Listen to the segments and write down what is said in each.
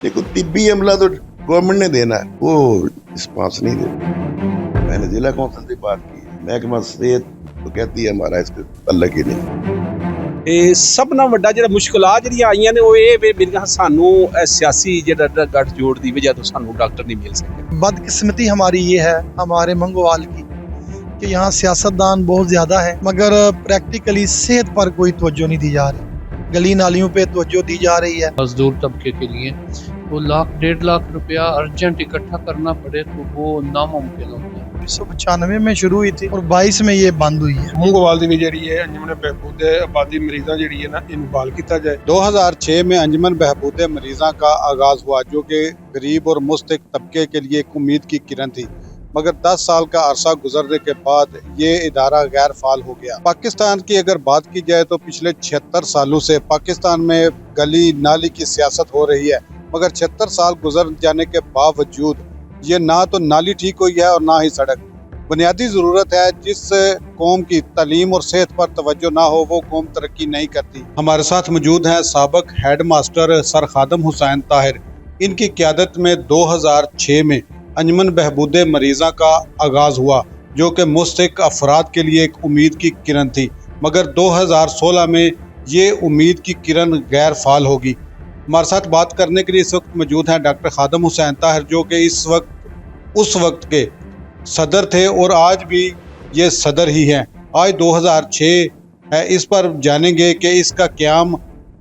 देखो तिब्बी अमला तो गवर्नमेंट ने देना है, वो रिस्पॉन्स नहीं देती। मैंने जिला कौंसिल से बात की, महकमा सेहत तो कहती है हमारा इसके तल्लक ही नहीं। ਇਹ ਸਭ ਨਾਲ ਵੱਡਾ ਜਿਹੜਾ ਮੁਸ਼ਕਲਾਂ ਜਿਹੜੀਆਂ ਆਈਆਂ ਨੇ ਉਹ ਇਹ ਵੀ ਮੇਰੀਆਂ ਸਾਨੂੰ ਸਿਆਸੀ ਜਿਹੜਾ ਗੱਠਜੋੜ ਦੀ ਵਜ੍ਹਾ ਤੋਂ ਸਾਨੂੰ ਡਾਕਟਰ ਨਹੀਂ ਮਿਲ ਸਕੇ। बदकिस्मती हमारी ये है हमारे मंगोवाल की कि यहाँ सियासतदान बहुत ज़्यादा है मगर प्रैक्टिकली सेहत पर कोई तवज्जो नहीं दी जा रही। गली नालियों पे तवज्जो दी जा रही है। मजदूर तबके के लिए वो 1,00,000-1.5 लाख रुपया अर्जेंट इकट्ठा करना पड़े तो वो नामुमकिन होता है। 1995 में शुरू हुई थी और 22 में ये बंद हुई है। ਮੰਗੋਵਾਲ ਦੀ ਵੀ ਜਿਹੜੀ ਹੈ ਅੰਜਮਨ ਬਹਿਬੂਦ ਆਬਾਦੀ ਮਰੀਜ਼ਾਂ ਜਿਹੜੀ ਹੈ ਨਾ ਇਹਨੂੰ ਬਹਾਲ ਕੀਤਾ ਜਾਏ। 2006 में अंजमन बहबूद मरीज़ा का आगाज़ हुआ जो कि गरीब और मुस्तक तबके के लिए एक उम्मीद की किरण थी, मगर 10 साल का अरसा गुजरने के बाद ये इदारा गैर फाल हो गया। पाकिस्तान की अगर बात की जाए तो पिछले 76 सालों से पाकिस्तान में गली नाली की सियासत हो रही है, मगर 76 साल गुजर जाने के बावजूद ये ना तो नाली ठीक हुई है और ना ही सड़क। बुनियादी ज़रूरत है, जिस कौम की तालीम और सेहत पर तवज्जो ना हो वो कौम तरक्की नहीं करती। हमारे साथ मौजूद हैं साबिक headmaster sir Khadam Hussain Tahir. इनकी क़यादत में 2006 में अंजमन बहबूद मरीज़ा का आगाज़ हुआ जो कि मुस्तहिक अफराद के लिए एक उम्मीद की किरण थी, मगर 2016 में ये उम्मीद की किरण गैर फाल होगी। हमारे साथ बात करने के लिए इस वक्त मौजूद हैं डॉक्टर खादम हुसैन ताहिर जो कि उस वक्त के सदर थे और आज भी ये सदर ही हैं। आज 2006 है, इस पर जानेंगे कि इसका क़याम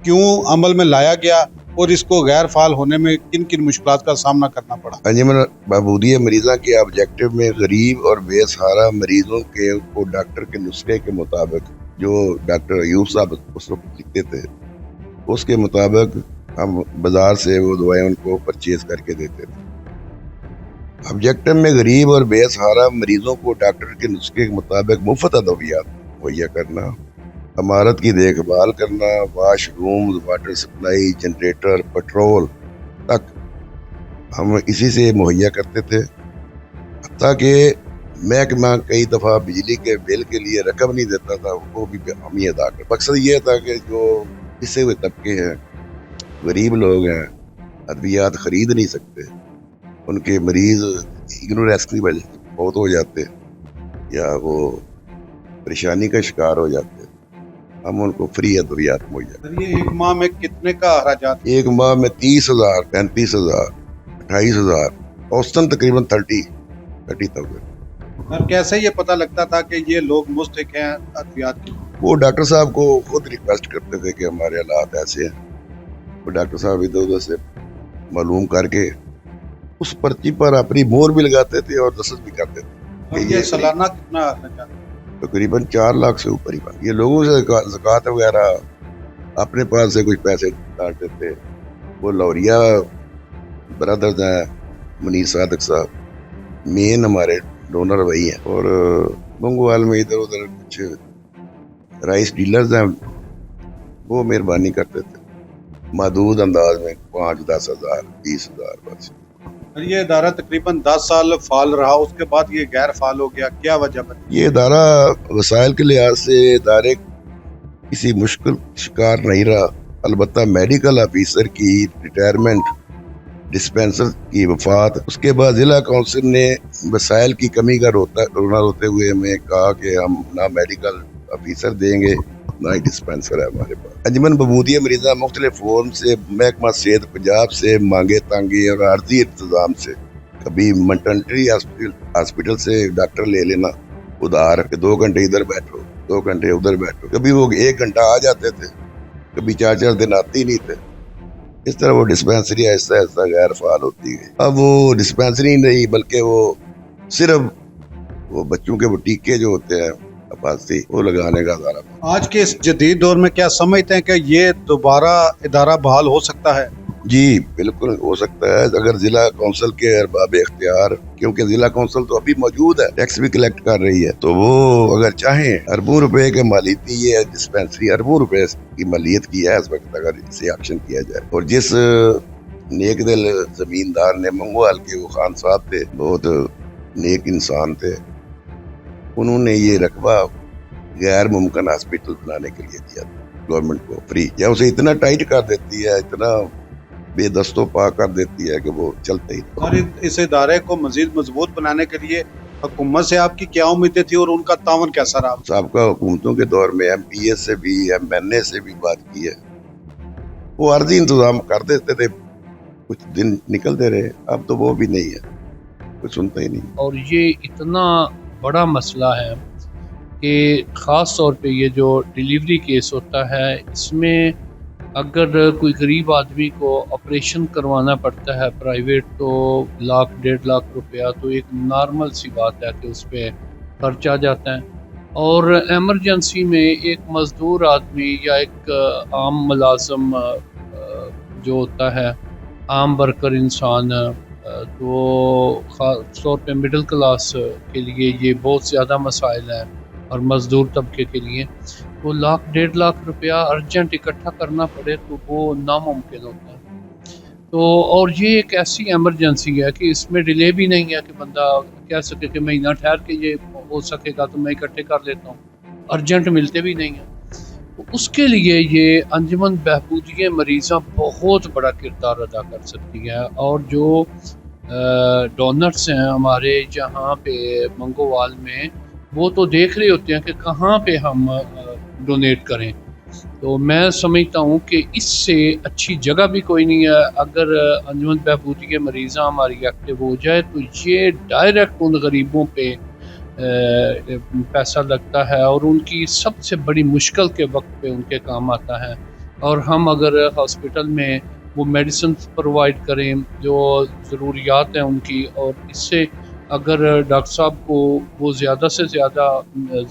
क्यों अमल में लाया गया और इसको गैर फाल होने में किन किन मुश्किलात का सामना करना पड़ा। अंजमन बहबूदिया मरीज़ा के ऑब्जेक्टिव में गरीब और बेसहारा मरीजों के को डॉक्टर के नुस्खे के मुताबिक, जो डॉक्टर अयूब साहब उस वक्त लिखते थे उसके मुताबिक हम बाज़ार से वो दवाएं उनको परचेज करके देते थे। ऑब्जेक्टिव में गरीब और बेसहारा मरीजों को डॉक्टर के नुस्खे के मुताबिक मुफ्त अद्वियात मुहैया करना, इमारत की देखभाल करना, washroom, water supply, generator, petrol तक हम इसी से मुहैया करते थे। ताकि महकमा कई दफ़ा बिजली के बिल के लिए रकम नहीं देता था, वो भी हम ही अदा कर। मकसद ये था कि जो पिसे हुए तबके हैं, गरीब लोग हैं, अद्वियात ख़रीद नहीं सकते, उनके मरीज़ इग्नोरेंस की वजह से बहुत हो जाते या वो परेशानी का शिकार हो जाते, हम उनको फ्री अद्वियात मुहैया। ये एक माह में कितने का अखराजात? एक माह में 30,000, 35,000, 28,000, औसतन तकरीबन 30,000। सर कैसे ये पता लगता था कि ये लोग मुस्तहिक हैं अद्वियात की? वो डॉक्टर साहब को खुद रिक्वेस्ट करते थे कि हमारे हालात ऐसे हैं, वो डॉक्टर साहब इधर उधर से मालूम करके उस पर्ची पर अपनी मोहर भी लगाते थे और दस्तखत भी करते थे। ये सालाना कितना अखराजात? तकरीबन 4 लाख से ऊपर ही बात। ये लोगों से ज़कात वगैरह अपने पास से कुछ पैसे डालते थे। वो लौरिया ब्रदर्स हैं, मुनीर सादक साहब मेन हमारे डोनर वही हैं, और मंगोवाल में इधर उधर कुछ राइस डीलर्स हैं, वो मेहरबानी करते थे महदूद अंदाज में 5-10 हज़ार 20,000 बस। ये इदारा तकरीबन 10 साल फाल रहा, उसके बाद ये गैर फाल हो गया, क्या वजह बनी? ये इदारा वसाइल के लिहाज से इदारे किसी मुश्किल शिकार नहीं रहा। अलबत्ता मेडिकल ऑफिसर की रिटायरमेंट, डिस्पेंसर की वफात, उसके बाद ज़िला काउंसिल ने वसाइल की कमी का रोना रोते हुए हमें कहा कि हम ना मेडिकल ऑफिसर देंगे ना ही डिस्पेंसर है हमारे पास। अंजमन बहबूदिया मरीज़ा मुख्तलिफ फॉर्म से महकमा सेहत पंजाब से मांगे तांगे और आर्जी इंतज़ाम से, कभी मटर्निटी हॉस्पिटल से डॉक्टर ले लेना उधार के 2 घंटे इधर बैठो 2 घंटे उधर बैठो, कभी वो 1 घंटा आ जाते थे, कभी 4-4 दिन आते ही नहीं थे। इस तरह वो डिस्पेंसरी ऐसा ऐसा गैर फाल होती गई। अब वो डिस्पेंसरी नहीं बल्कि वो सिर्फ वो बच्चों के वो टीके जो होते हैं आपाती वो लगाने का इदारा। आज के इस जदीद दौर में क्या समझते हैं कि ये दोबारा इदारा बहाल हो सकता है? जी बिल्कुल हो सकता है, अगर जिला कौंसिल के अरबाब इख्तियार, क्योंकि जिला कौंसिल तो अभी मौजूद है, टैक्स भी कलेक्ट कर रही है, तो वो अगर चाहें अरबों रुपए के मालियती ये डिस्पेंसरी अरबों रुपए की मालियत की है इस वक्त, अगर इसे एक्शन किया जाए। और जिस नेक दिल जमींदार ने मंगोवाल के वो खान साहब थे, बहुत नेक इंसान थे, उन्होंने ये रकबा गैर मुमकिन हॉस्पिटल बनाने के लिए दिया गवर्नमेंट को फ्री, या उसे इतना टाइट कर देती है, इतना बेदस्तो पा कर देती है कि वो चलते ही नहीं। और इस इदारे को मजीद मजबूत बनाने के लिए हुकूमत से आपकी क्या उम्मीदें थी और उनका तावन कैसा रहा? साबका हुकूमतों के दौर में MPA से भी MNA से भी बात की है, वो अर्जी इंतजाम कर देते थे, कुछ दिन निकलते रहे, अब तो वो भी नहीं है, कुछ सुनता ही नहीं। और ये इतना बड़ा मसला है कि ख़ास तौर पे ये जो डिलीवरी केस होता है, इसमें अगर कोई गरीब आदमी को ऑपरेशन करवाना पड़ता है प्राइवेट, तो 1,00,000-1.5 लाख रुपया तो एक नॉर्मल सी बात है कि उस पर खर्च आ जाता है। और एमरजेंसी में एक मज़दूर आदमी या एक आम मुलाजम जो होता है, आम वर्कर इंसान, तो ख़ास तौर पे मिडिल क्लास के लिए ये बहुत ज़्यादा मसाइल हैं, और मज़दूर तबके के लिए तो 1,00,000-1.5 लाख रुपया अर्जेंट इकट्ठा करना पड़े तो वो नामुमकिन होता है। तो और ये एक ऐसी एमरजेंसी है कि इसमें डिले भी नहीं है कि बंदा कह सके कि महीना ठहर के ये हो सकेगा तो मैं इकट्ठे कर लेता हूँ, अर्जेंट मिलते भी नहीं हैं। तो उसके लिए ये अंजुमन बहबूदिये मरीज़ा बहुत बड़ा किरदार अदा कर सकती है। और जो डोनर्स हैं हमारे जहाँ पे मंगोवाल में, वो तो देख रहे होते हैं कि कहाँ पे हम डोनेट करें। तो मैं समझता हूँ कि इससे अच्छी जगह भी कोई नहीं है। अगर अंजुमन बहबूदिये मरीज़ा हमारी एक्टिव हो जाए तो ये डायरेक्ट उन गरीबों पे पैसा लगता है और उनकी सबसे बड़ी मुश्किल के वक्त पे उनके काम आता है। और हम अगर हॉस्पिटल में वो मेडिसिन प्रोवाइड करें जो ज़रूरियात हैं उनकी, और इससे अगर डॉक्टर साहब को वो ज़्यादा से ज़्यादा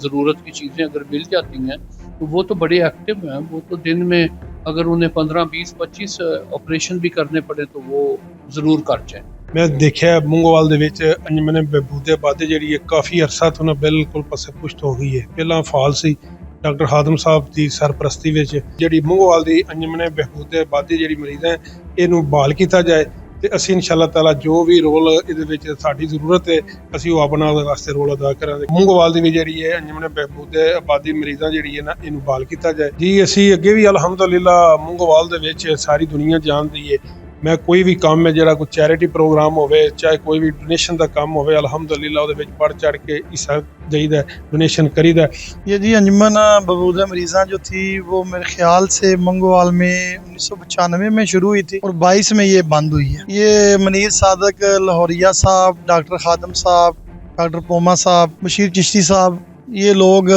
ज़रूरत की चीज़ें अगर मिल जाती हैं तो वो तो बड़े एक्टिव हैं। वो तो दिन में अगर उन्हें 15, 20, 25 ऑपरेशन भी करने पड़े तो वो ज़रूर कर जाएं। मैं देखਿਆ ਮੰਗੋਵਾਲ ਦੇ ਵਿੱਚ ਅੰਜਮਨ ਬਹਿਬੂਦ ਆਬਾਦੀ ਜਿਹੜੀ ਹੈ ਕਾਫੀ ਅਰਸਾ ਤੋਂ ਨਾ ਬਿਲਕੁਲ ਪਾਸੇ ਪੁਸ਼ਟ ਹੋ ਗਈ ਹੈ। ਪਹਿਲਾਂ ਫਾਲ ਸੀ ਡਾਕਟਰ ਖਾਦਮ ਸਾਹਿਬ ਦੀ ਸਰਪ੍ਰਸਤੀ ਵਿੱਚ ਜਿਹੜੀ ਮੰਗੋਵਾਲ ਦੀ ਅੰਜਮਨ ਬਹਿਬੂਦ ਆਬਾਦੀ ਜਿਹੜੀ ਮਰੀਜ਼ ਹੈ ਇਹਨੂੰ ਬਹਾਲ ਕੀਤਾ ਜਾਏ ਤੇ ਅਸੀਂ ਇਨਸ਼ਾਅੱਲਾ ਤਾਲਾ ਜੋ ਵੀ ਰੋਲ ਇਹਦੇ ਵਿੱਚ ਸਾਡੀ ਜ਼ਰੂਰਤ ਹੈ ਅਸੀਂ ਉਹ ਆਪਣਾ ਉਹਦੇ ਵਾਸਤੇ ਰੋਲ ਅਦਾ ਕਰਾਂਗੇ। ਮੰਗੋਵਾਲ ਦੀ ਵੀ ਜਿਹੜੀ ਹੈ ਅੰਜਮਨ ਬਹਿਬੂਦ ਆਬਾਦੀ ਮਰੀਜ਼ਾਂ ਜਿਹੜੀ ਹੈ ਨਾ ਇਹਨੂੰ ਬਹਾਲ ਕੀਤਾ ਜਾਏ ਜੀ। ਅਸੀਂ ਅੱਗੇ ਵੀ ਅਲਹਮਦੁਲਿਲਾ ਮੰਗੋਵਾਲ ਦੇ ਵਿੱਚ ਸਾਰੀ ਦੁਨੀਆ ਜਾਣਦੀ ਹੈ, ਮੈਂ ਕੋਈ ਵੀ ਕੰਮ ਹੈ ਜਿਹੜਾ ਕੋਈ ਚੈਰਿਟੀ ਪ੍ਰੋਗਰਾਮ ਹੋਵੇ, ਚਾਹੇ ਕੋਈ ਵੀ ਡੋਨੇਸ਼ਨ ਦਾ ਕੰਮ ਹੋਵੇ, ਅਲਹਮਦੁਲਿਲਾ ਉਹਦੇ ਵਿੱਚ बढ़ चढ़ के हिस्सा देईदा, डोनेशन करीदा। ये जी अंजुमन बहबूद मरीज़ा जो थी वो मेरे ख्याल से मंगोवाल में 1995 में शुरू हुई थी और 22 में ये बंद हुई है। ये मनीर सादक लाहौरिया साहब, डॉक्टर खादम साहब, डॉक्टर पोमा साहब, बशीर चिश्ती साहब, ये लोग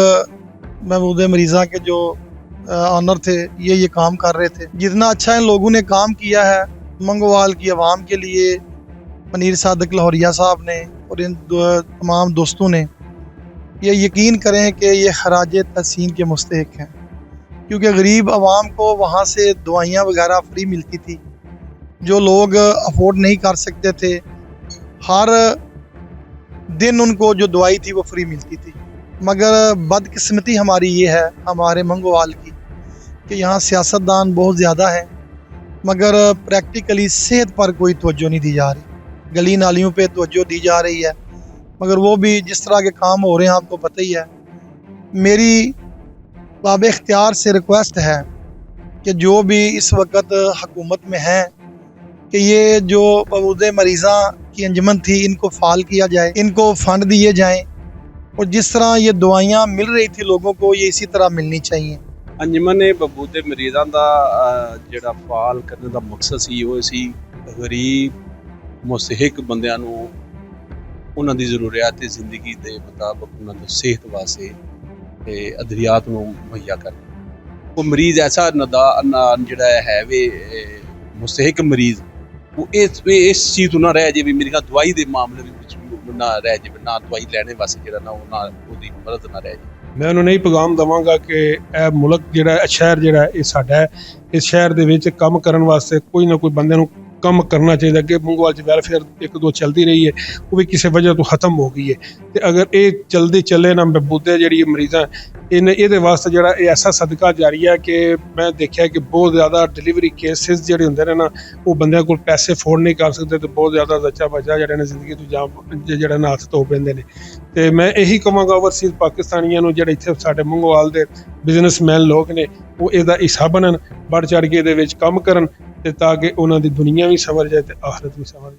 बहबूद मरीज़ा के जो ऑनर थे, ये काम कर रहे थे। जितना अच्छा इन लोगों ने काम किया है मंगोवाल की आवाम के लिए, मनीर सादक लाहौरिया साहब ने और इन तमाम दोस्तों ने, ये यकीन करें कि ये खराज तहसीन के मुस्तहिक हैं, क्योंकि गरीब आवाम को वहाँ से दवाइयाँ वगैरह फ्री मिलती थी। जो लोग अफोर्ड नहीं कर सकते थे, हर दिन उनको जो दवाई थी वो फ्री मिलती थी। मगर बदकिस्मती हमारी ये है हमारे मंगोवाल की कि यहाँ सियासतदान बहुत ज़्यादा है, मगर प्रैक्टिकली सेहत पर कोई तवज्जो नहीं दी जा रही। गली नालियों पे तवज्जो दी जा रही है, मगर वो भी जिस तरह के काम हो रहे हैं आपको पता ही है। मेरी बाब इख्तियार से रिक्वेस्ट है कि जो भी इस वक्त हुकूमत में हैं कि ये जो बहबूद मरीज़ा की अंजुमन थी इनको फ़ाल किया जाए, इनको फ़ंड दिए जाएं, और जिस तरह ये दवाइयाँ मिल रही थी लोगों को ये इसी तरह मिलनी चाहिए। ਅੰਜਮਨ ਬਹਬੂਦ ਮਰੀਜ਼ਾਂ ਦਾ ਜਿਹੜਾ ਫਾਲ ਕਰਨ ਦਾ ਮਕਸਦ ਸੀ ਉਹ ਸੀ ਗਰੀਬ ਮੁਸਤਹਿਕ ਬੰਦਿਆਂ ਨੂੰ ਉਹਨਾਂ ਦੀ ਜ਼ਰੂਰੀਅਤ ਜ਼ਿੰਦਗੀ ਦੇ ਮੁਤਾਬਕ ਉਹਨਾਂ ਦੀ ਸਿਹਤ ਵਾਸਤੇ ਤੇ ਅਦਵਿਆਤ ਨੂੰ ਮੁਹੱਈਆ ਕਰਨਾ। ਉਹ ਮਰੀਜ਼ ਐਸਾ ਜਿਹੜਾ ਹੈ ਵੇ ਮੁਸਤਹਿਕ ਮਰੀਜ਼ ਉਹ ਇਸ ਚੀਜ਼ ਤੋਂ ਨਾ ਰਹਿ ਜਾਵੇ, ਮੇਰੀ ਦਵਾਈ ਦੇ ਮਾਮਲੇ ਵਿੱਚ ਨਾ ਰਹਿ ਜਾਵੇ, ਨਾ ਦਵਾਈ ਲੈਣੇ ਵਾਸਤੇ ਜਿਹੜਾ ਨਾ ਉਹ ਨਾ ਉਹਦੀ ਮਦਦ ਨਾ ਰਹਿ ਜਾਵੇ। ਮੈਂ ਉਹਨੂੰ ਨਹੀਂ ਪੈਗਾਮ ਦੇਵਾਂਗਾ ਕਿ ਇਹ ਮੁਲਕ ਜਿਹੜਾ ਸ਼ਹਿਰ ਜਿਹੜਾ ਇਹ ਸਾਡਾ ਹੈ, ਇਸ ਸ਼ਹਿਰ ਦੇ ਵਿੱਚ ਕੰਮ ਕਰਨ ਵਾਸਤੇ ਕੋਈ ਨਾ ਕੋਈ ਬੰਦੇ ਨੂੰ ਕੰਮ ਕਰਨਾ ਚਾਹੀਦਾ। ਅੱਗੇ ਮੰਗੋਵਾਲ 'ਚ ਵੈਲਫੇਅਰ 1-2 ਚੱਲਦੀ ਰਹੀ ਹੈ, ਉਹ ਵੀ ਕਿਸੇ ਵਜ੍ਹਾ ਤੋਂ ਖਤਮ ਹੋ ਗਈ ਹੈ। ਤੇ ਅਗਰ ਇਹ ਜਲਦੀ ਚੱਲੇ ਨਾ ਬਹਬੂਦ ਜਿਹੜੀ ਮਰੀਜ਼ਾਂ ਇਹਦੇ ਵਾਸਤੇ ਜਿਹੜਾ ਇਹ ਐਸਾ ਸਦਕਾ ਜਾਰੀ ਹੈ ਕਿ ਮੈਂ ਦੇਖਿਆ ਕਿ ਬਹੁਤ ਜ਼ਿਆਦਾ ਡਿਲੀਵਰੀ ਕੇਸਿਸ ਜਿਹੜੇ ਹੁੰਦੇ ਨੇ ਨਾ ਉਹ ਬੰਦਿਆਂ ਕੋਲ ਪੈਸੇ ਅਫੋਰਡ ਨਹੀਂ ਕਰ ਸਕਦੇ ਤੇ ਬਹੁਤ ਜ਼ਿਆਦਾ ਬੱਚਾ ਜਿਹੜੇ ਨੇ ਜ਼ਿੰਦਗੀ ਤੋਂ ਜਿਹੜਾ ਨਾ ਹੱਥ ਧੋ ਪੈਂਦੇ ਨੇ। ਤੇ ਮੈਂ ਇਹੀ ਕਹਾਂਗਾ ਓਵਰਸੀਜ਼ ਪਾਕਿਸਤਾਨੀਆਂ ਨੂੰ ਜਿਹੜੇ ਇੱਥੇ ਸਾਡੇ ਮੰਗੋਵਾਲ ਦੇ ਬਿਜ਼ਨਸਮੈਨ ਲੋਕ ਨੇ ਉਹ ਇਹਦਾ ਹਿੱਸਾ ਬਣਨ, बढ़ चढ़ के ਇਹਦੇ ਵਿੱਚ ਕੰਮ ਕਰਨ। ਤੇ ਤਾਂ ਕਿ ਉਹਨਾਂ ਦੀ ਦੁਨੀਆ ਵੀ ਸੰਵਰ ਜਾਏ ਤੇ ਆਖਰਤ ਵੀ ਸੰਵਰ ਜਾਏ।